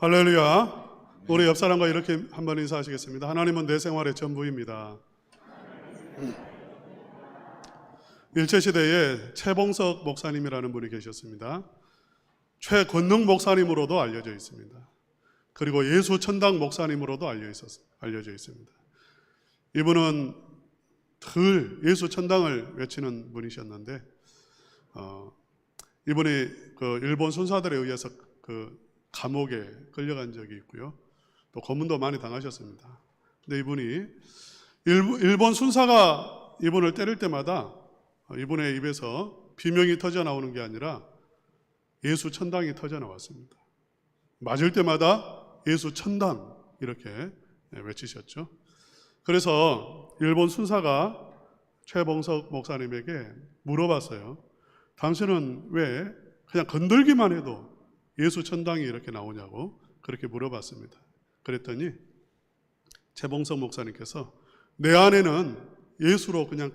할렐루야. 우리 옆 사람과 이렇게 한번 인사하시겠습니다. 하나님은 내 생활의 전부입니다. 일제시대에 최봉석 목사님이라는 분이 계셨습니다. 최권능 목사님으로도 알려져 있습니다. 그리고 예수천당 목사님으로도 알려져 있습니다. 이분은 늘 예수천당을 외치는 분이셨는데 이분이 그 일본 순사들에 의해서 그 감옥에 끌려간 적이 있고요. 또 고문도 많이 당하셨습니다. 근데 이분이 일본 순사가 이분을 때릴 때마다 이분의 입에서 비명이 터져 나오는 게 아니라 예수 천당이 터져 나왔습니다. 맞을 때마다 예수 천당 이렇게 외치셨죠. 그래서 일본 순사가 최봉석 목사님에게 물어봤어요. 당신은 왜 그냥 건들기만 해도 예수 천당이 이렇게 나오냐고 그렇게 물어봤습니다. 그랬더니 최봉석 목사님께서 내 안에는 예수로 그냥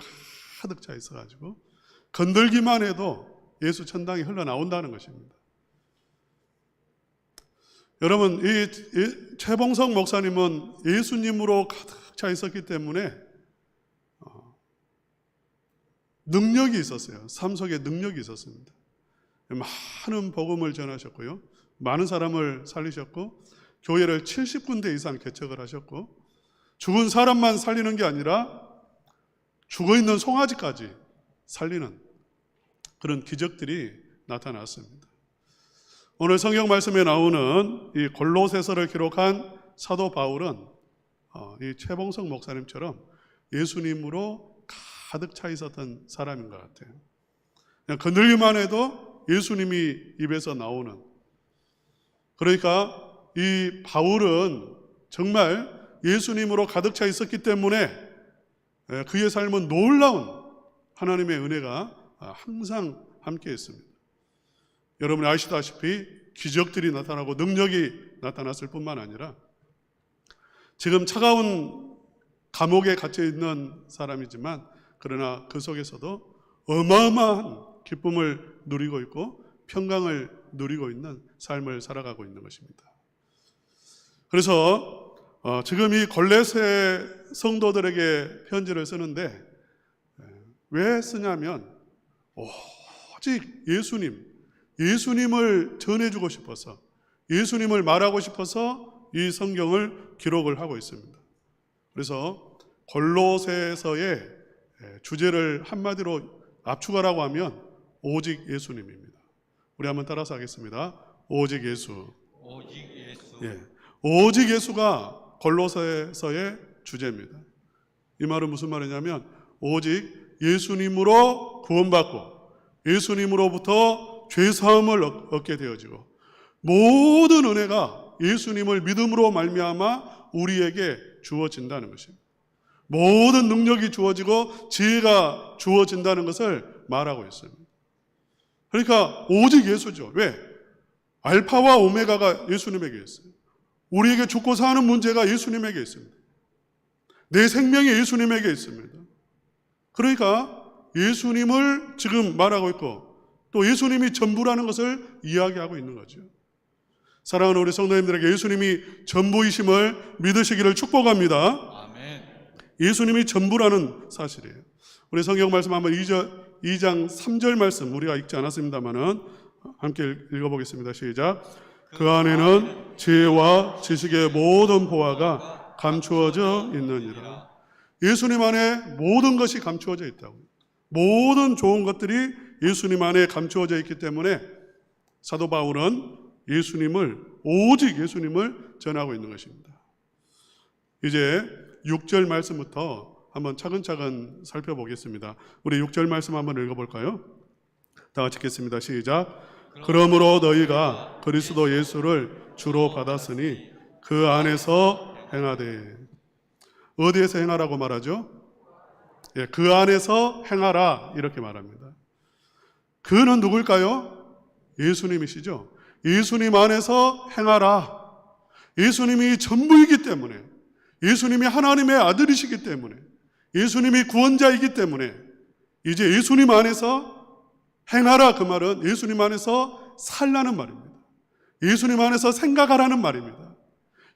가득 차 있어가지고 건들기만 해도 예수 천당이 흘러나온다는 것입니다. 여러분, 이 최봉석 목사님은 예수님으로 가득 차 있었기 때문에 능력이 있었어요. 삶 속에 능력이 있었습니다. 많은 복음을 전하셨고요. 많은 사람을 살리셨고 교회를 70군데 이상 개척을 하셨고 죽은 사람만 살리는 게 아니라 죽어있는 송아지까지 살리는 그런 기적들이 나타났습니다. 오늘 성경 말씀에 나오는 이 골로새서를 기록한 사도 바울은 이 최봉석 목사님처럼 예수님으로 가득 차 있었던 사람인 것 같아요. 그냥 건들기만 해도 예수님이 입에서 나오는, 그러니까 이 바울은 정말 예수님으로 가득 차 있었기 때문에 그의 삶은 놀라운 하나님의 은혜가 항상 함께 있습니다. 여러분이 아시다시피 기적들이 나타나고 능력이 나타났을 뿐만 아니라 지금 차가운 감옥에 갇혀 있는 사람이지만 그러나 그 속에서도 어마어마한 기쁨을 누리고 있고 평강을 누리고 있는 삶을 살아가고 있는 것입니다. 그래서 지금 이 골로새 성도들에게 편지를 쓰는데 왜 쓰냐면 오직 예수님을 전해주고 싶어서, 예수님을 말하고 싶어서 이 성경을 기록을 하고 있습니다. 그래서 골로새서의 주제를 한마디로 압축하라고 하면 오직 예수님입니다. 우리 한번 따라서 하겠습니다. 오직 예수. 오직 예수. 예, 오직 예수가 골로새서의 주제입니다. 이 말은 무슨 말이냐면 오직 예수님으로 구원받고 예수님으로부터 죄사함을 얻게 되어지고 모든 은혜가 예수님을 믿음으로 말미암아 우리에게 주어진다는 것입니다. 모든 능력이 주어지고 지혜가 주어진다는 것을 말하고 있습니다. 그러니까 오직 예수죠. 왜? 알파와 오메가가 예수님에게 있어요. 우리에게 죽고 사는 문제가 예수님에게 있습니다. 내 생명이 예수님에게 있습니다. 그러니까 예수님을 지금 말하고 있고 또 예수님이 전부라는 것을 이야기하고 있는 거죠. 사랑하는 우리 성도님들에게 예수님이 전부이심을 믿으시기를 축복합니다. 아멘. 예수님이 전부라는 사실이에요. 우리 성경 말씀 한번 2장 3절 말씀 우리가 읽지 않았습니다만은 함께 읽어보겠습니다. 시작. 그 안에는 지혜와 지식의 모든 보화가 감추어져 있느니라. 예수님 안에 모든 것이 감추어져 있다고요. 모든 좋은 것들이 예수님 안에 감추어져 있기 때문에 사도 바울은 오직 예수님을 전하고 있는 것입니다. 이제 6절 말씀부터 한번 차근차근 살펴보겠습니다. 우리 6절 말씀 한번 읽어볼까요? 다 같이 읽겠습니다. 시작. 그러므로 너희가 그리스도 예수를 주로 받았으니 그 안에서 행하되. 어디에서 행하라고 말하죠? 예, 그 안에서 행하라 이렇게 말합니다. 그는 누굴까요? 예수님이시죠. 예수님 안에서 행하라. 예수님이 전부이기 때문에, 예수님이 하나님의 아들이시기 때문에, 예수님이 구원자이기 때문에 이제 예수님 안에서 행하라. 그 말은 예수님 안에서 살라는 말입니다. 예수님 안에서 생각하라는 말입니다.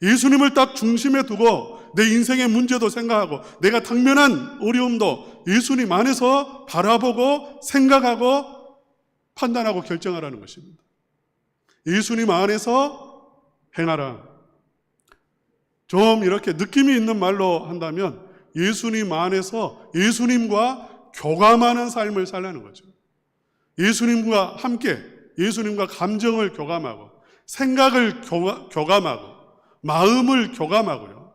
예수님을 딱 중심에 두고 내 인생의 문제도 생각하고 내가 당면한 어려움도 예수님 안에서 바라보고 생각하고 판단하고 결정하라는 것입니다. 예수님 안에서 행하라. 좀 이렇게 느낌이 있는 말로 한다면 예수님 안에서 예수님과 교감하는 삶을 살라는 거죠. 예수님과 함께 예수님과 감정을 교감하고 생각을 교감하고 마음을 교감하고요.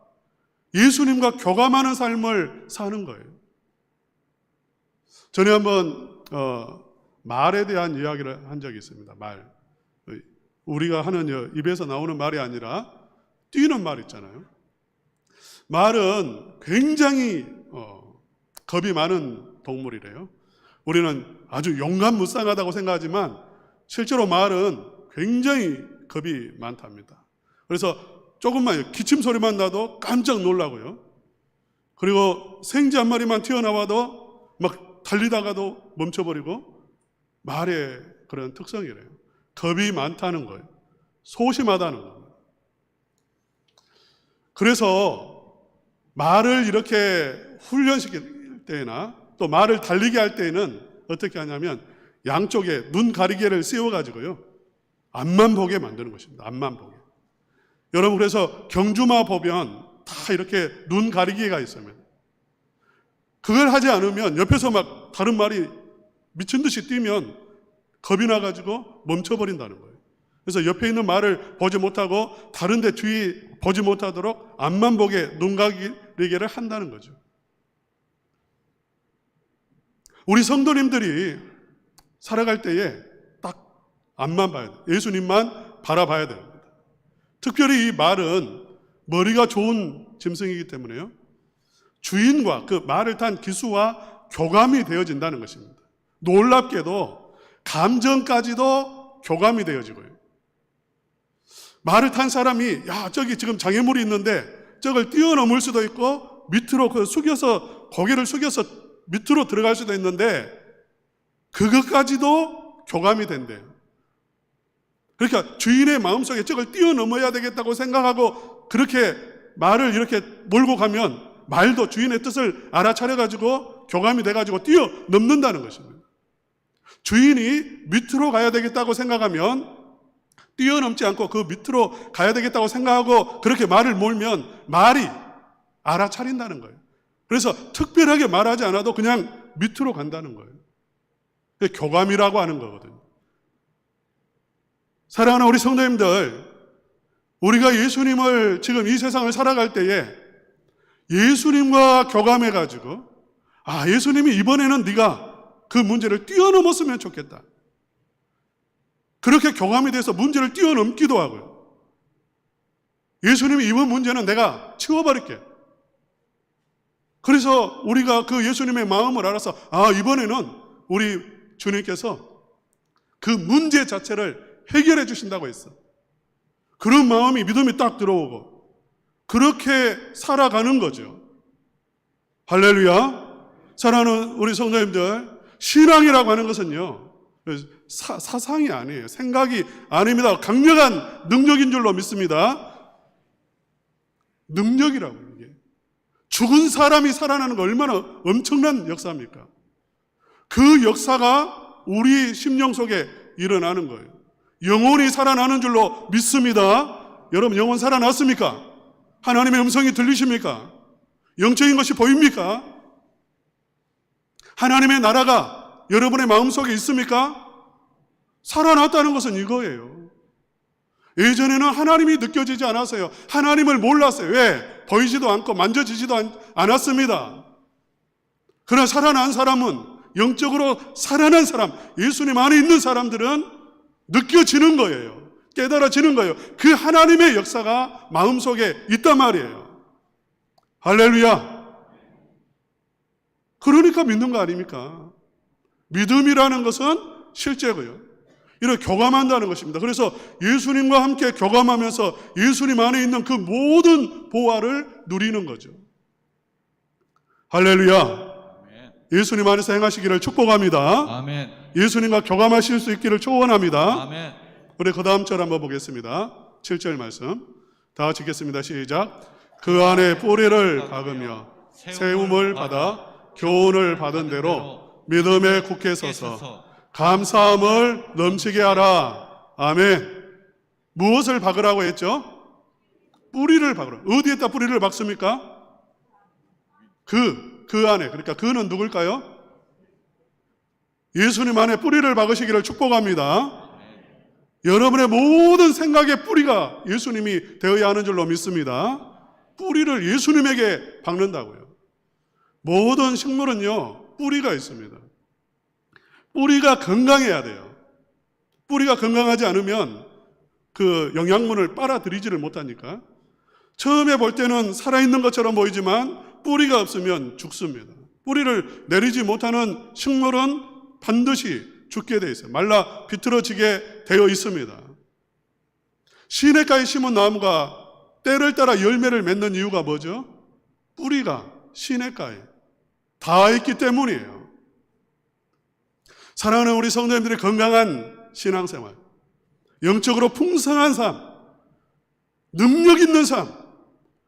예수님과 교감하는 삶을 사는 거예요. 전에 한번 말에 대한 이야기를 한 적이 있습니다. 말. 우리가 하는 입에서 나오는 말이 아니라 뛰는 말 있잖아요. 말은 굉장히 겁이 많은 동물이래요. 우리는 아주 용감무쌍하다고 생각하지만 실제로 말은 굉장히 겁이 많답니다. 그래서 조금만 기침 소리만 나도 깜짝 놀라고요. 그리고 생쥐 한 마리만 튀어나와도 막 달리다가도 멈춰버리고 말의 그런 특성이래요. 겁이 많다는 거예요. 소심하다는 거예요. 그래서 말을 이렇게 훈련시킬 때나 또 말을 달리게 할 때는 어떻게 하냐면 양쪽에 눈 가리개를 씌워가지고요. 앞만 보게 만드는 것입니다. 앞만 보게. 여러분 그래서 경주마 보면 다 이렇게 눈 가리개가 있으면 그걸 하지 않으면 옆에서 막 다른 말이 미친 듯이 뛰면 겁이 나가지고 멈춰버린다는 거예요. 그래서 옆에 있는 말을 보지 못하고 다른 데 뒤 보지 못하도록 앞만 보게 눈 가리개를 한다는 거죠. 우리 성도님들이 살아갈 때에 딱 앞만 봐야 돼요. 예수님만 바라봐야 됩니다. 특별히 이 말은 머리가 좋은 짐승이기 때문에요. 주인과 그 말을 탄 기수와 교감이 되어진다는 것입니다. 놀랍게도 감정까지도 교감이 되어지고요. 말을 탄 사람이 야 저기 지금 장애물이 있는데 저걸 뛰어넘을 수도 있고 밑으로 고개를 숙여서 밑으로 들어갈 수도 있는데 그것까지도 교감이 된대요. 그러니까 주인의 마음속에 저걸 뛰어넘어야 되겠다고 생각하고 그렇게 말을 이렇게 몰고 가면 말도 주인의 뜻을 알아차려가지고 교감이 돼가지고 뛰어넘는다는 것입니다. 주인이 밑으로 가야 되겠다고 생각하면 뛰어넘지 않고 그 밑으로 가야 되겠다고 생각하고 그렇게 말을 몰면 말이 알아차린다는 거예요. 그래서 특별하게 말하지 않아도 그냥 밑으로 간다는 거예요. 그게 교감이라고 하는 거거든요. 사랑하는 우리 성도님들, 우리가 예수님을 지금 이 세상을 살아갈 때에 예수님과 교감해가지고 예수님이 이번에는 네가 그 문제를 뛰어넘었으면 좋겠다. 그렇게 교감이 돼서 문제를 뛰어넘기도 하고요. 예수님이 이번 문제는 내가 치워버릴게. 그래서 우리가 그 예수님의 마음을 알아서 이번에는 우리 주님께서 그 문제 자체를 해결해 주신다고 했어. 그런 마음이 믿음이 딱 들어오고 그렇게 살아가는 거죠. 할렐루야. 사랑하는 우리 성도님들, 신앙이라고 하는 것은요 사상이 아니에요. 생각이 아닙니다. 강력한 능력인 줄로 믿습니다. 능력이라고. 이게 죽은 사람이 살아나는 거 얼마나 엄청난 역사입니까? 그 역사가 우리 심령 속에 일어나는 거예요. 영혼이 살아나는 줄로 믿습니다. 여러분 영혼 살아났습니까? 하나님의 음성이 들리십니까? 영적인 것이 보입니까? 하나님의 나라가 여러분의 마음속에 있습니까? 살아났다는 것은 이거예요. 예전에는 하나님이 느껴지지 않았어요. 하나님을 몰랐어요. 왜? 보이지도 않고 만져지지도 않았습니다. 그러나 살아난 사람은, 영적으로 살아난 사람, 예수님 안에 있는 사람들은 느껴지는 거예요. 깨달아지는 거예요. 그 하나님의 역사가 마음속에 있단 말이에요. 할렐루야. 그러니까 믿는 거 아닙니까? 믿음이라는 것은 실제고요. 이렇게 교감한다는 것입니다. 그래서 예수님과 함께 교감하면서 예수님 안에 있는 그 모든 보화를 누리는 거죠. 할렐루야. 예수님 안에서 행하시기를 축복합니다. 아멘. 예수님과 교감하실 수 있기를 초원합니다. 아멘. 우리 그 다음 절 한번 보겠습니다. 7절 말씀 다 같이 읽겠습니다. 시작. 그 안에 뿌리를 박으며 세움을 받아 교훈을 받은 대로 믿음에 굳게 서서 감사함을 넘치게 하라. 아멘. 무엇을 박으라고 했죠? 뿌리를 박으라. 어디에다 뿌리를 박습니까? 그 안에. 그러니까 그는 누굴까요? 예수님 안에 뿌리를 박으시기를 축복합니다. 여러분의 모든 생각의 뿌리가 예수님이 되어야 하는 줄로 믿습니다. 뿌리를 예수님에게 박는다고요. 모든 식물은요, 뿌리가 있습니다. 뿌리가 건강해야 돼요. 뿌리가 건강하지 않으면 그 영양분을 빨아들이지를 못하니까. 처음에 볼 때는 살아있는 것처럼 보이지만 뿌리가 없으면 죽습니다. 뿌리를 내리지 못하는 식물은 반드시 죽게 되어 있어요. 말라 비틀어지게 되어 있습니다. 시냇가에 심은 나무가 때를 따라 열매를 맺는 이유가 뭐죠? 뿌리가 시냇가에 닿아 있기 때문이에요. 사랑하는 우리 성도님들의 건강한 신앙생활, 영적으로 풍성한 삶, 능력 있는 삶,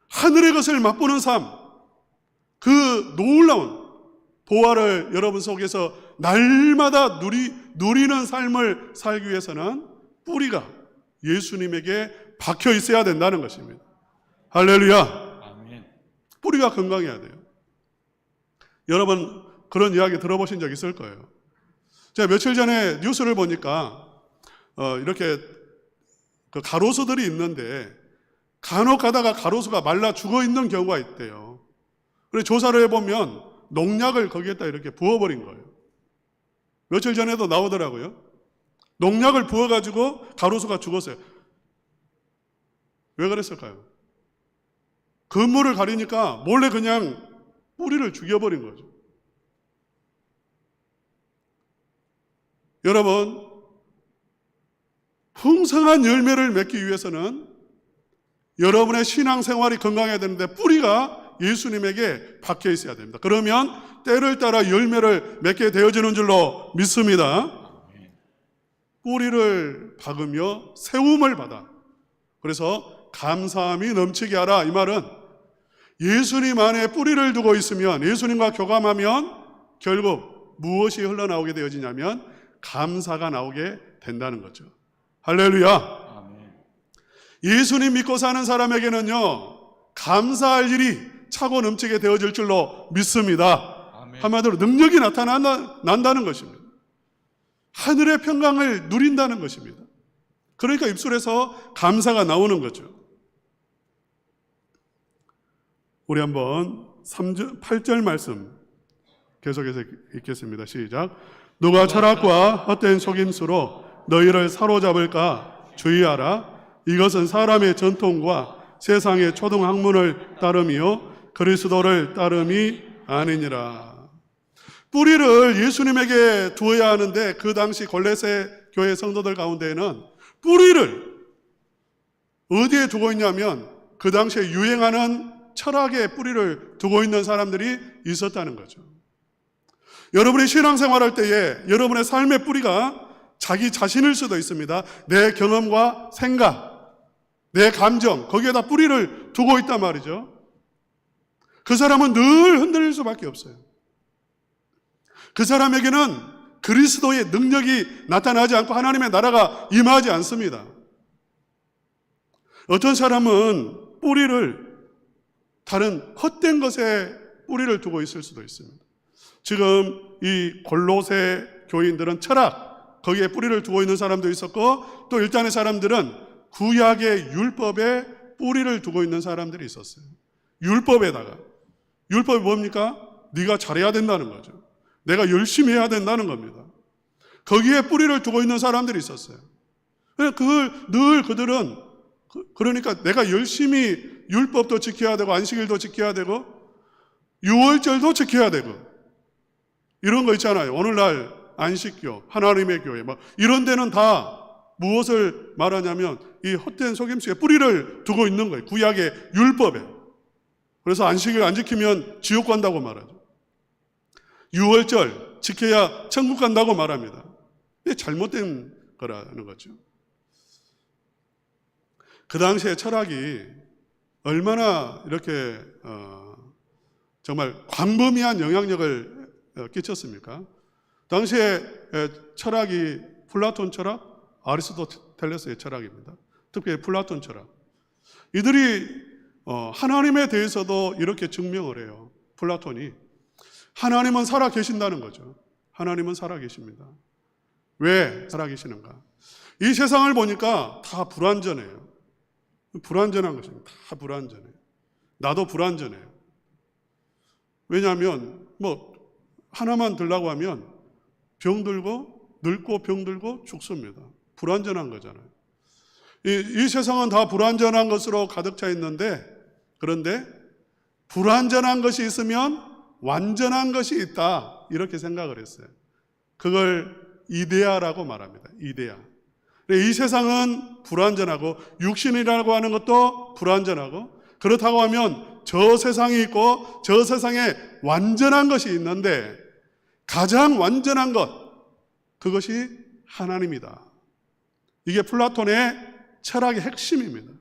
하늘의 것을 맛보는 삶, 그 놀라운 보화를 여러분 속에서 날마다 누리는 삶을 살기 위해서는 뿌리가 예수님에게 박혀 있어야 된다는 것입니다. 할렐루야. 아멘. 뿌리가 건강해야 돼요. 여러분 그런 이야기 들어보신 적 있을 거예요. 제가 며칠 전에 뉴스를 보니까 이렇게 그 가로수들이 있는데 간혹 가다가 가로수가 말라 죽어 있는 경우가 있대요. 그래서 조사를 해보면 농약을 거기에다 이렇게 부어버린 거예요. 며칠 전에도 나오더라고요. 농약을 부어가지고 가로수가 죽었어요. 왜 그랬을까요? 그물을 가리니까 몰래 그냥 뿌리를 죽여버린 거죠. 여러분, 풍성한 열매를 맺기 위해서는 여러분의 신앙생활이 건강해야 되는데 뿌리가 예수님에게 박혀 있어야 됩니다. 그러면 때를 따라 열매를 맺게 되어지는 줄로 믿습니다. 뿌리를 박으며 세움을 받아. 그래서 감사함이 넘치게 하라. 이 말은 예수님 안에 뿌리를 두고 있으면, 예수님과 교감하면 결국 무엇이 흘러나오게 되어지냐면 감사가 나오게 된다는 거죠. 할렐루야. 예수님 믿고 사는 사람에게는요, 감사할 일이 차고 넘치게 되어질 줄로 믿습니다. 아멘. 한마디로 능력이 난다는 것입니다. 하늘의 평강을 누린다는 것입니다. 그러니까 입술에서 감사가 나오는 거죠. 우리 한번 8절 말씀 계속해서 읽겠습니다. 시작. 누가 철학과 헛된 속임수로 너희를 사로잡을까 주의하라. 이것은 사람의 전통과 세상의 초등학문을 따름이요 그리스도를 따름이 아니니라. 뿌리를 예수님에게 두어야 하는데 그 당시 골로새 교회 성도들 가운데에는 뿌리를 어디에 두고 있냐면 그 당시에 유행하는 철학의 뿌리를 두고 있는 사람들이 있었다는 거죠. 여러분이 신앙생활할 때에 여러분의 삶의 뿌리가 자기 자신일 수도 있습니다. 내 경험과 생각, 내 감정, 거기에다 뿌리를 두고 있단 말이죠. 그 사람은 늘 흔들릴 수밖에 없어요. 그 사람에게는 그리스도의 능력이 나타나지 않고 하나님의 나라가 임하지 않습니다. 어떤 사람은 뿌리를 다른 헛된 것에 뿌리를 두고 있을 수도 있습니다. 지금 이 골로새 교인들은 철학, 거기에 뿌리를 두고 있는 사람도 있었고 또 일단의 사람들은 구약의 율법에 뿌리를 두고 있는 사람들이 있었어요. 율법에다가. 율법이 뭡니까? 네가 잘해야 된다는 거죠. 내가 열심히 해야 된다는 겁니다. 거기에 뿌리를 두고 있는 사람들이 있었어요. 그들은 그러니까 내가 열심히 율법도 지켜야 되고 안식일도 지켜야 되고 유월절도 지켜야 되고 이런 거 있잖아요. 오늘날 안식교, 하나님의 교회 이런 데는 다 무엇을 말하냐면 이 헛된 속임수에 뿌리를 두고 있는 거예요. 구약의 율법에. 그래서 안식일 안 지키면 지옥 간다고 말하죠. 유월절 지켜야 천국 간다고 말합니다. 이게 잘못된 거라는 거죠. 그 당시에 철학이 얼마나 이렇게 정말 광범위한 영향력을 끼쳤습니까? 당시에 철학이 플라톤 철학, 아리스토텔레스의 철학입니다. 특히 플라톤 철학. 이들이 하나님에 대해서도 이렇게 증명을 해요. 플라톤이 하나님은 살아 계신다는 거죠. 하나님은 살아 계십니다. 왜 살아 계시는가? 이 세상을 보니까 다 불완전해요. 불완전한 것입니다. 다 불완전해요. 나도 불완전해요. 왜냐하면 하나만 들라고 하면 병들고 늙고 병들고 죽습니다. 불완전한 거잖아요. 이 세상은 다 불완전한 것으로 가득 차 있는데, 그런데 불완전한 것이 있으면 완전한 것이 있다, 이렇게 생각을 했어요. 그걸 이데아라고 말합니다. 이데아. 이 세상은 불완전하고 육신이라고 하는 것도 불완전하고, 그렇다고 하면 저 세상이 있고 저 세상에 완전한 것이 있는데 가장 완전한 것, 그것이 하나님이다. 이게 플라톤의 철학의 핵심입니다.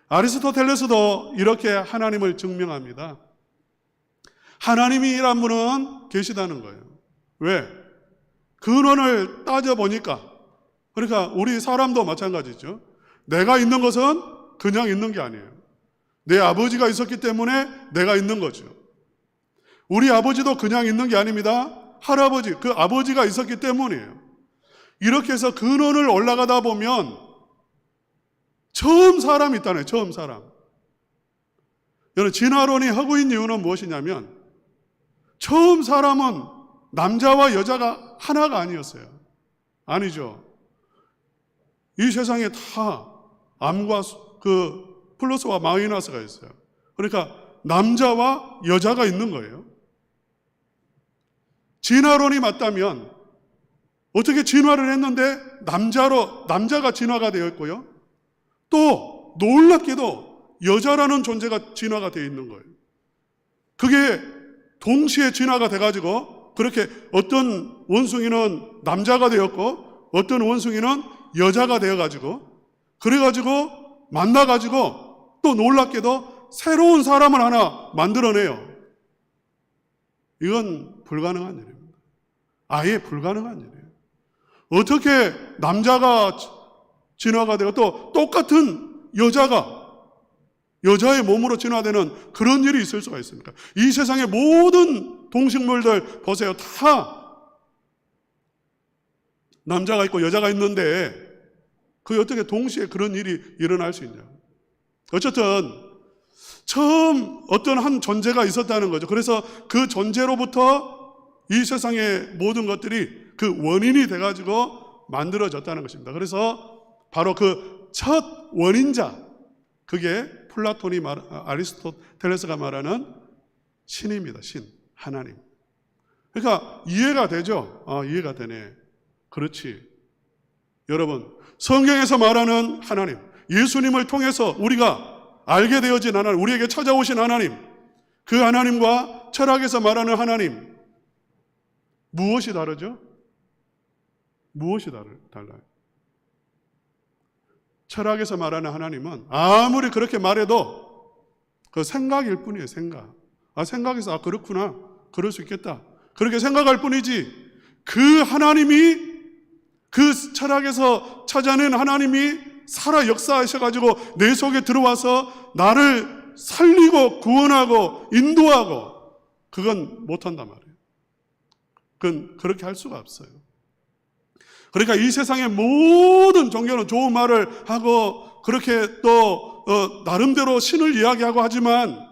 아리스토텔레스도 이렇게 하나님을 증명합니다. 하나님이란 분은 계시다는 거예요. 왜? 근원을 따져보니까, 그러니까 우리 사람도 마찬가지죠. 내가 있는 것은 그냥 있는 게 아니에요. 내 아버지가 있었기 때문에 내가 있는 거죠. 우리 아버지도 그냥 있는 게 아닙니다. 할아버지, 그 아버지가 있었기 때문이에요. 이렇게 해서 근원을 올라가다 보면 처음 사람이 있다네요. 처음 사람. 여러분, 진화론이 하고 있는 이유는 무엇이냐면, 처음 사람은 남자와 여자가 하나가 아니었어요. 아니죠. 이 세상에 다 암과 플러스와 마이너스가 있어요. 그러니까 남자와 여자가 있는 거예요. 진화론이 맞다면 어떻게 진화를 했는데 남자가 진화가 되어 있고요. 또 놀랍게도 여자라는 존재가 진화가 되어 있는 거예요. 그게 동시에 진화가 돼가지고 그렇게 어떤 원숭이는 남자가 되었고 어떤 원숭이는 여자가 되어가지고 그래가지고 만나가지고 또 놀랍게도 새로운 사람을 하나 만들어내요. 이건 불가능한 일입니다. 아예 불가능한 일이에요. 어떻게 남자가 진화가 되고 또 똑같은 여자의 몸으로 진화되는 그런 일이 있을 수가 있습니까? 이 세상의 모든 동식물들 보세요. 다 남자가 있고 여자가 있는데 그게 어떻게 동시에 그런 일이 일어날 수 있냐. 어쨌든 처음 어떤 한 존재가 있었다는 거죠. 그래서 그 존재로부터 이 세상의 모든 것들이 그 원인이 돼가지고 만들어졌다는 것입니다. 그래서 바로 그 첫 원인자, 그게 아리스토텔레스가 말하는 신입니다. 신, 하나님. 그러니까 이해가 되죠? 이해가 되네. 그렇지. 여러분, 성경에서 말하는 하나님, 예수님을 통해서 우리가 알게 되어진 하나님, 우리에게 찾아오신 하나님, 그 하나님과 철학에서 말하는 하나님, 무엇이 다르죠? 무엇이 달라요? 철학에서 말하는 하나님은 아무리 그렇게 말해도 그 생각일 뿐이에요. 생각에서 그렇구나, 그럴 수 있겠다, 그렇게 생각할 뿐이지, 그 하나님이, 그 철학에서 찾아낸 하나님이 살아 역사하셔가지고 내 속에 들어와서 나를 살리고 구원하고 인도하고, 그건 못한단 말이에요. 그건 그렇게 할 수가 없어요. 그러니까 이 세상의 모든 종교는 좋은 말을 하고 그렇게 또 나름대로 신을 이야기하고 하지만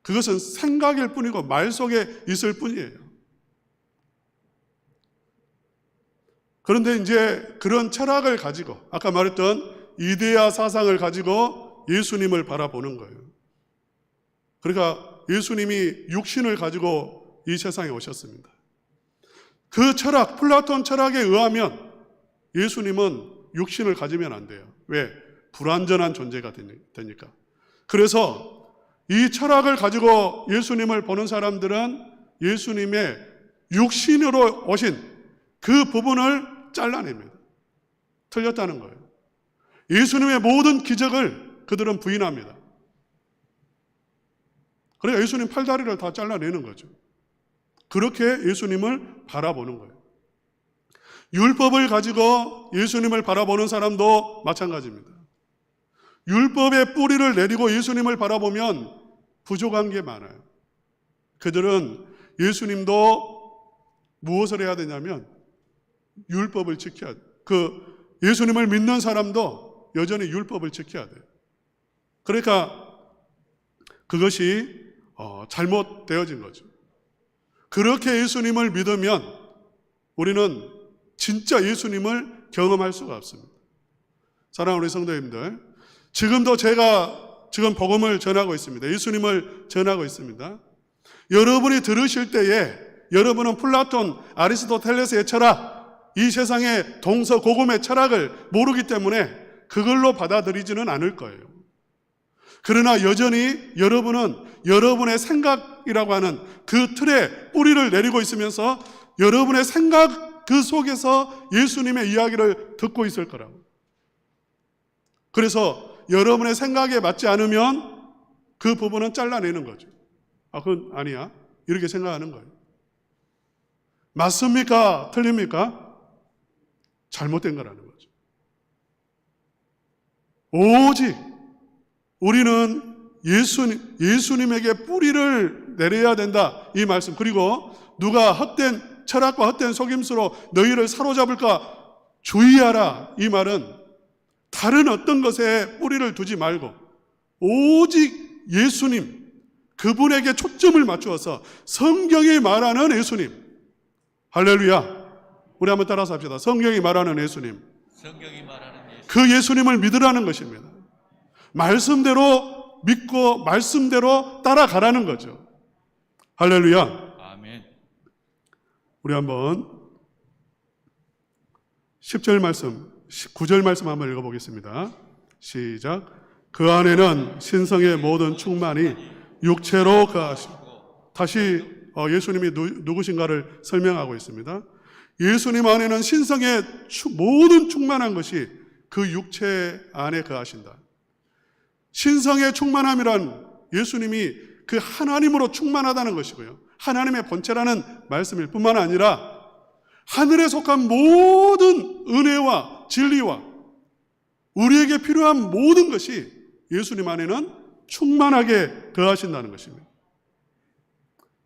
그것은 생각일 뿐이고 말 속에 있을 뿐이에요. 그런데 이제 그런 철학을 가지고 아까 말했던 이데아 사상을 가지고 예수님을 바라보는 거예요. 그러니까 예수님이 육신을 가지고 이 세상에 오셨습니다. 그 철학, 플라톤 철학에 의하면 예수님은 육신을 가지면 안 돼요. 왜? 불완전한 존재가 되니까. 그래서 이 철학을 가지고 예수님을 보는 사람들은 예수님의 육신으로 오신 그 부분을 잘라냅니다. 틀렸다는 거예요. 예수님의 모든 기적을 그들은 부인합니다. 그래서 예수님 팔다리를 다 잘라내는 거죠. 그렇게 예수님을 바라보는 거예요. 율법을 가지고 예수님을 바라보는 사람도 마찬가지입니다. 율법의 뿌리를 내리고 예수님을 바라보면 부족한 게 많아요. 그들은 예수님도 무엇을 해야 되냐면 율법을 지켜야 돼요. 예수님을 믿는 사람도 여전히 율법을 지켜야 돼요. 그러니까 그것이 잘못되어진 거죠. 그렇게 예수님을 믿으면 우리는 진짜 예수님을 경험할 수가 없습니다. 사랑하는 우리 성도님들, 지금도 제가 지금 복음을 전하고 있습니다. 예수님을 전하고 있습니다. 여러분이 들으실 때에 여러분은 플라톤, 아리스토텔레스의 철학, 이 세상의 동서고금의 철학을 모르기 때문에 그걸로 받아들이지는 않을 거예요. 그러나 여전히 여러분은 여러분의 생각이라고 하는 그 틀에 뿌리를 내리고 있으면서 여러분의 생각 그 속에서 예수님의 이야기를 듣고 있을 거라고. 그래서 여러분의 생각에 맞지 않으면 그 부분은 잘라내는 거죠. 그건 아니야. 이렇게 생각하는 거예요. 맞습니까? 틀립니까? 잘못된 거라는 거죠. 오직 우리는 예수님에게 뿌리를 내려야 된다. 이 말씀. 그리고 누가 헛된 철학과 헛된 속임수로 너희를 사로잡을까 주의하라. 이 말은 다른 어떤 것에 뿌리를 두지 말고 오직 예수님, 그분에게 초점을 맞추어서 성경이 말하는 예수님. 할렐루야. 우리 한번 따라서 합시다. 성경이 말하는 예수님. 성경이 말하는 예수님. 그 예수님을 믿으라는 것입니다. 말씀대로 믿고 말씀대로 따라가라는 거죠. 할렐루야. 아멘. 우리 한번 10절 말씀, 9절 말씀 한번 읽어보겠습니다. 시작. 그 안에는 신성의 모든 충만이 육체로 거하시고. 다시 예수님이 누구신가를 설명하고 있습니다. 예수님 안에는 신성의 모든 충만한 것이 그 육체 안에 거하신다. 신성의 충만함이란 예수님이 그 하나님으로 충만하다는 것이고요. 하나님의 본체라는 말씀일 뿐만 아니라 하늘에 속한 모든 은혜와 진리와 우리에게 필요한 모든 것이 예수님 안에는 충만하게 거하신다는 것입니다.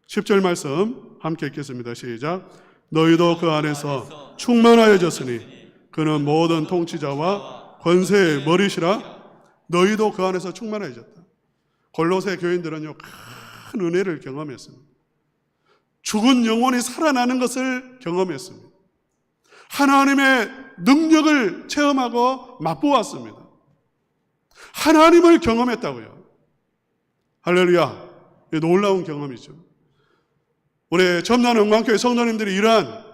10절 말씀 함께 읽겠습니다. 시작. 너희도 그 안에서 충만하여졌으니 그는 모든 통치자와 권세의 머리시라. 너희도 그 안에서 충만해졌다. 골로새 교인들은요, 큰 은혜를 경험했습니다. 죽은 영혼이 살아나는 것을 경험했습니다. 하나님의 능력을 체험하고 맛보았습니다. 하나님을 경험했다고요. 할렐루야. 놀라운 경험이죠. 우리 점남 영광교회 성도님들이 이러한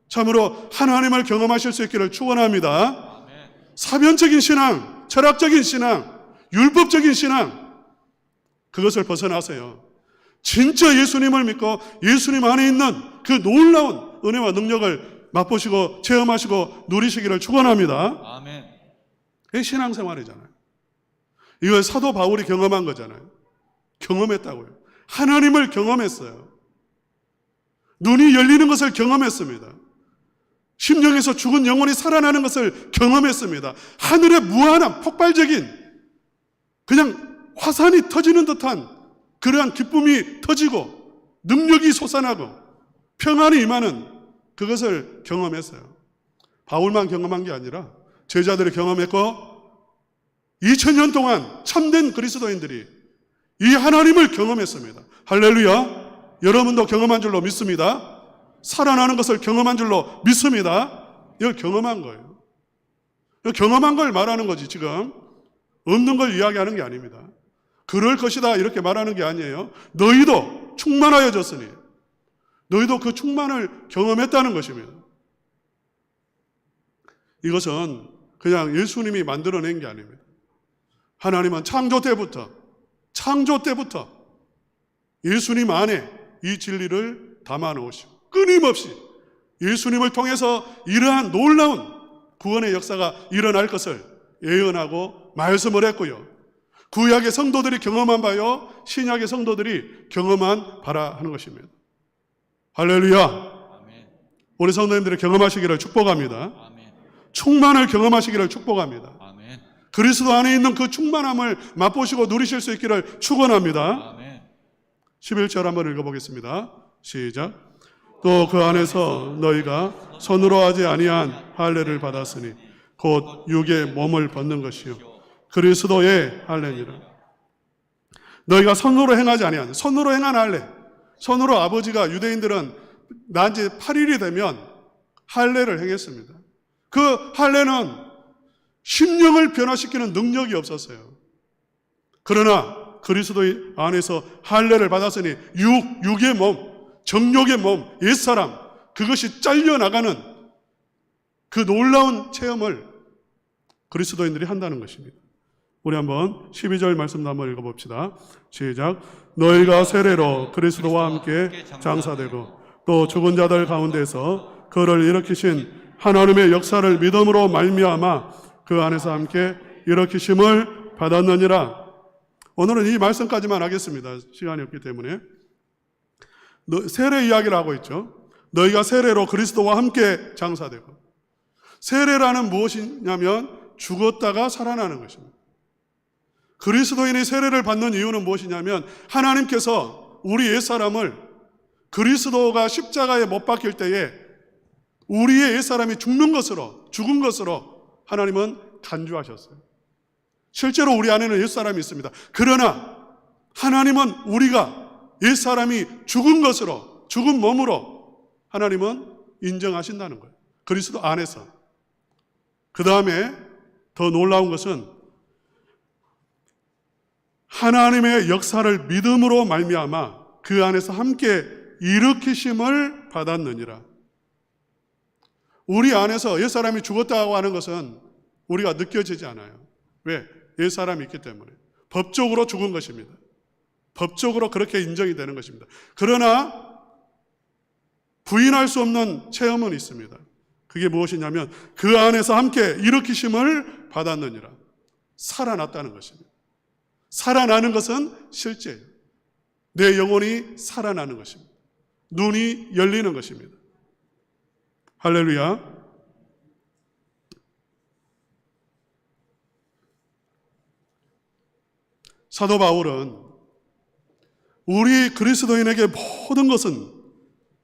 참으로 하나님을 경험하실 수 있기를 축원합니다. 사변적인 신앙, 철학적인 신앙, 율법적인 신앙, 그것을 벗어나세요. 진짜 예수님을 믿고 예수님 안에 있는 그 놀라운 은혜와 능력을 맛보시고 체험하시고 누리시기를 축원합니다. 아멘. 이게 신앙생활이잖아요. 이걸 사도 바울이 경험한 거잖아요. 경험했다고요. 하나님을 경험했어요. 눈이 열리는 것을 경험했습니다. 심령에서 죽은 영혼이 살아나는 것을 경험했습니다. 하늘의 무한한 폭발적인 그냥 화산이 터지는 듯한 그러한 기쁨이 터지고 능력이 솟아나고 평안이 임하는 그것을 경험했어요. 바울만 경험한 게 아니라 제자들이 경험했고 2000년 동안 참된 그리스도인들이 이 하나님을 경험했습니다. 할렐루야. 여러분도 경험한 줄로 믿습니다. 살아나는 것을 경험한 줄로 믿습니다. 이걸 경험한 거예요. 경험한 걸 말하는 거지. 지금 없는 걸 이야기하는 게 아닙니다. 그럴 것이다 이렇게 말하는 게 아니에요. 너희도 충만하여졌으니 너희도 그 충만을 경험했다는 것입니다. 이것은 그냥 예수님이 만들어낸 게 아닙니다. 하나님은 창조 때부터 예수님 안에 이 진리를 담아 놓으시고 끊임없이 예수님을 통해서 이러한 놀라운 구원의 역사가 일어날 것을 예언하고 말씀을 했고요. 구약의 성도들이 경험한 바요, 신약의 성도들이 경험한 바라 하는 것입니다. 할렐루야. 아멘. 우리 성도님들이 경험하시기를 축복합니다. 아멘. 충만을 경험하시기를 축복합니다. 아멘. 그리스도 안에 있는 그 충만함을 맛보시고 누리실 수 있기를 축원합니다. 아멘. 11절 한번 읽어보겠습니다. 시작. 또 그 안에서 너희가 손으로 하지 아니한 할례를 받았으니 곧 육의 몸을 벗는 것이요 그리스도의 할례니라. 너희가 손으로 행하지 아니한, 손으로 행한 할례, 손으로 아버지가, 유대인들은 난지 8일이 되면 할례를 행했습니다. 그 할례는 심령을 변화시키는 능력이 없었어요. 그러나 그리스도의 안에서 할례를 받았으니 육의 몸, 정욕의 몸, 옛사람, 그것이 잘려나가는 그 놀라운 체험을 그리스도인들이 한다는 것입니다. 우리 한번 12절 말씀도 한번 읽어봅시다. 시작. 너희가 세례로 그리스도와 함께 장사되고 또 죽은 자들 가운데서 그를 일으키신 하나님의 역사를 믿음으로 말미암아 그 안에서 함께 일으키심을 받았느니라. 오늘은 이 말씀까지만 하겠습니다. 시간이 없기 때문에. 세례 이야기를 하고 있죠. 너희가 세례로 그리스도와 함께 장사되고. 세례라는 무엇이냐면 죽었다가 살아나는 것입니다. 그리스도인이 세례를 받는 이유는 무엇이냐면 하나님께서 우리 옛사람을 그리스도가 십자가에 못 박힐 때에 우리의 옛사람이 죽은 것으로 하나님은 간주하셨어요. 실제로 우리 안에는 옛사람이 있습니다. 그러나 하나님은 우리가 옛사람이 죽은 것으로, 죽은 몸으로 하나님은 인정하신다는 거예요. 그리스도 안에서. 그 다음에 더 놀라운 것은 하나님의 역사를 믿음으로 말미암아 그 안에서 함께 일으키심을 받았느니라. 우리 안에서 옛사람이 죽었다고 하는 것은 우리가 느껴지지 않아요. 왜? 옛사람이 있기 때문에. 법적으로 죽은 것입니다. 법적으로 그렇게 인정이 되는 것입니다. 그러나 부인할 수 없는 체험은 있습니다. 그게 무엇이냐면 그 안에서 함께 일으키심을 받았느니라. 살아났다는 것입니다. 살아나는 것은 실제예요. 내 영혼이 살아나는 것입니다. 눈이 열리는 것입니다. 할렐루야. 사도 바울은 우리 그리스도인에게 모든 것은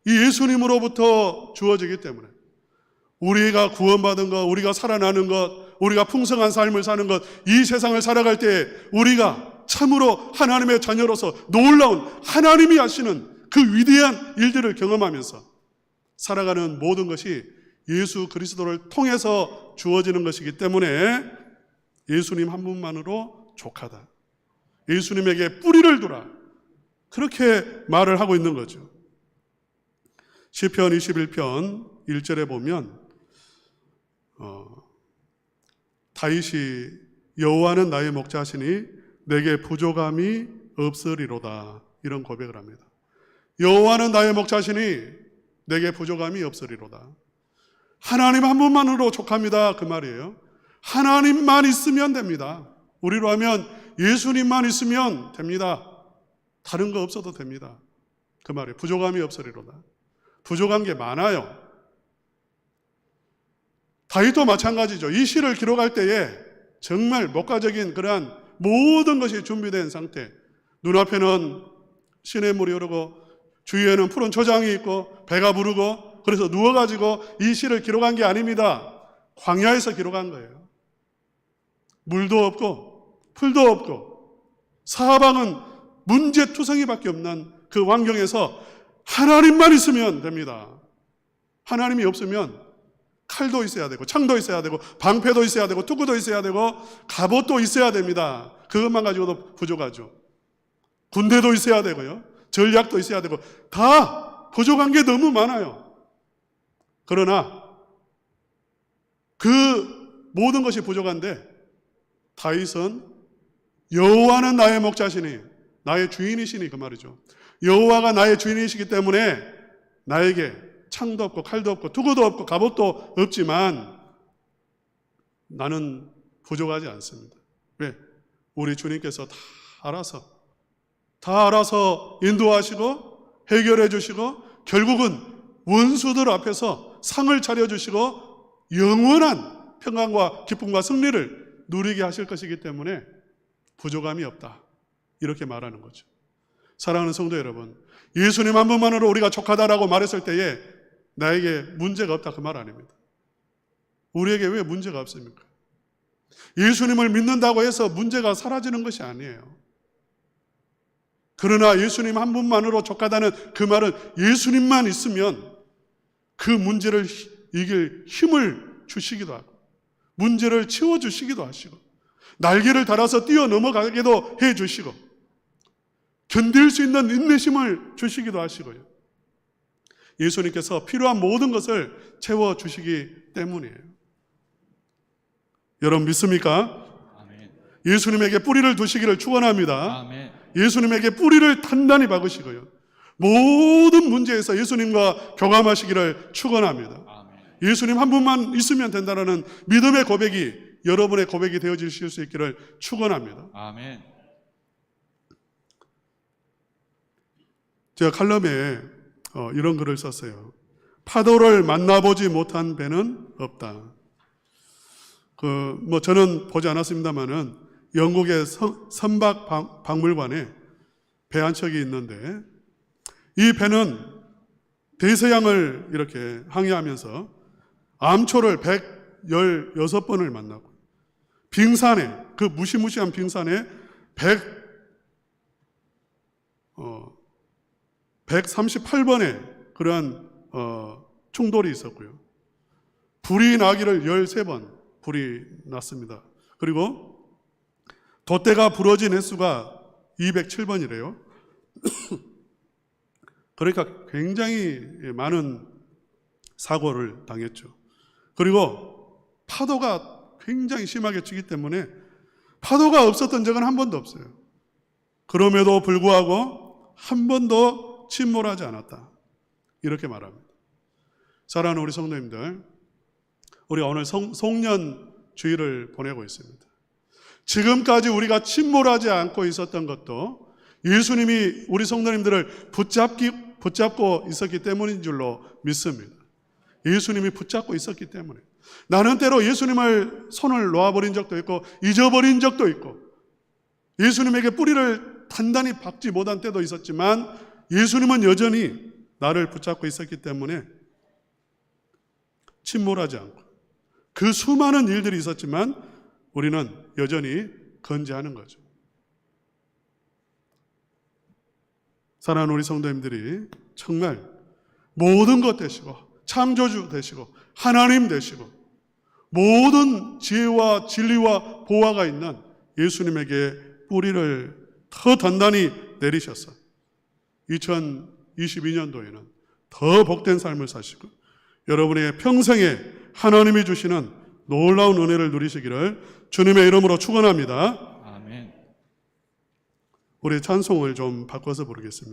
이 예수님으로부터 주어지기 때문에 우리가 구원받은 것, 우리가 살아나는 것, 우리가 풍성한 삶을 사는 것, 이 세상을 살아갈 때 우리가 참으로 하나님의 자녀로서 놀라운 하나님이 하시는 그 위대한 일들을 경험하면서 살아가는 모든 것이 예수 그리스도를 통해서 주어지는 것이기 때문에 예수님 한 분만으로 족하다. 예수님에게 뿌리를 두라. 그렇게 말을 하고 있는 거죠. 시편 21편 1절에 보면 다윗이 여호와는 나의 목자시니 내게 부족함이 없으리로다. 이런 고백을 합니다. 여호와는 나의 목자시니 내게 부족함이 없으리로다. 하나님 한 분만으로 족합니다. 그 말이에요. 하나님만 있으면 됩니다. 우리로 하면 예수님만 있으면 됩니다. 다른 거 없어도 됩니다. 그 말이에요. 부족함이 없으리로다. 부족한 게 많아요. 다윗도 마찬가지죠. 이 시를 기록할 때에 정말 목가적인 그러한 모든 것이 준비된 상태. 눈앞에는 시냇물이 흐르고 주위에는 푸른 초장이 있고 배가 부르고 그래서 누워가지고 이 시를 기록한 게 아닙니다. 광야에서 기록한 거예요. 물도 없고 풀도 없고 사방은 문제투성이밖에 없는 그 환경에서 하나님만 있으면 됩니다. 하나님이 없으면 칼도 있어야 되고 창도 있어야 되고 방패도 있어야 되고 투구도 있어야 되고 갑옷도 있어야 됩니다. 그것만 가지고도 부족하죠. 군대도 있어야 되고요. 전략도 있어야 되고 다 부족한 게 너무 많아요. 그러나 그 모든 것이 부족한데 다윗은 여호와는 나의 목자시니 나의 주인이시니 그 말이죠. 여호와가 나의 주인이시기 때문에 나에게 창도 없고 칼도 없고 투구도 없고 갑옷도 없지만 나는 부족하지 않습니다. 왜? 우리 주님께서 다 알아서 인도하시고 해결해 주시고 결국은 원수들 앞에서 상을 차려주시고 영원한 평안과 기쁨과 승리를 누리게 하실 것이기 때문에 부족함이 없다. 이렇게 말하는 거죠. 사랑하는 성도 여러분, 예수님 한 분만으로 우리가 족하다라고 말했을 때에 나에게 문제가 없다 그 말 아닙니다. 우리에게 왜 문제가 없습니까? 예수님을 믿는다고 해서 문제가 사라지는 것이 아니에요. 그러나 예수님 한 분만으로 족하다는 그 말은 예수님만 있으면 그 문제를 이길 힘을 주시기도 하고 문제를 치워주시기도 하시고 날개를 달아서 뛰어넘어가기도 해주시고 견딜 수 있는 인내심을 주시기도 하시고요. 예수님께서 필요한 모든 것을 채워주시기 때문이에요. 여러분 믿습니까? 아멘. 예수님에게 뿌리를 두시기를 축원합니다. 아멘. 예수님에게 뿌리를 단단히 박으시고요. 모든 문제에서 예수님과 교감하시기를 축원합니다. 아멘. 예수님 한 분만 있으면 된다는 믿음의 고백이 여러분의 고백이 되어주실 수 있기를 축원합니다. 아멘. 제가 칼럼에 이런 글을 썼어요. 파도를 만나보지 못한 배는 없다. 저는 보지 않았습니다만은 영국의 선박 박물관에 배 한 척이 있는데 이 배는 대서양을 이렇게 항해하면서 암초를 116번을 만나고 빙산에 그 무시무시한 빙산에 138번의 그러한 충돌이 있었고요. 불이 나기를 13번 불이 났습니다. 그리고 돛대가 부러진 횟수가 207번이래요. 그러니까 굉장히 많은 사고를 당했죠. 그리고 파도가 굉장히 심하게 치기 때문에 파도가 없었던 적은 한 번도 없어요. 그럼에도 불구하고 한 번도 침몰하지 않았다. 이렇게 말합니다. 사랑하는 우리 성도님들, 우리가 오늘 송년주일을 보내고 있습니다. 지금까지 우리가 침몰하지 않고 있었던 것도 예수님이 우리 성도님들을 붙잡고 있었기 때문인 줄로 믿습니다. 예수님이 붙잡고 있었기 때문에. 나는 때로 예수님을 손을 놓아버린 적도 있고 잊어버린 적도 있고 예수님에게 뿌리를 단단히 박지 못한 때도 있었지만 예수님은 여전히 나를 붙잡고 있었기 때문에 침몰하지 않고 그 수많은 일들이 있었지만 우리는 여전히 건재하는 거죠. 사랑하는 우리 성도님들이 정말 모든 것 되시고 창조주 되시고 하나님 되시고 모든 지혜와 진리와 보화가 있는 예수님에게 뿌리를 더 단단히 내리셔서 2022년도에는 더 복된 삶을 사시고 여러분의 평생에 하나님이 주시는 놀라운 은혜를 누리시기를 주님의 이름으로 축원합니다. 아멘. 우리 찬송을 좀 바꿔서 부르겠습니다.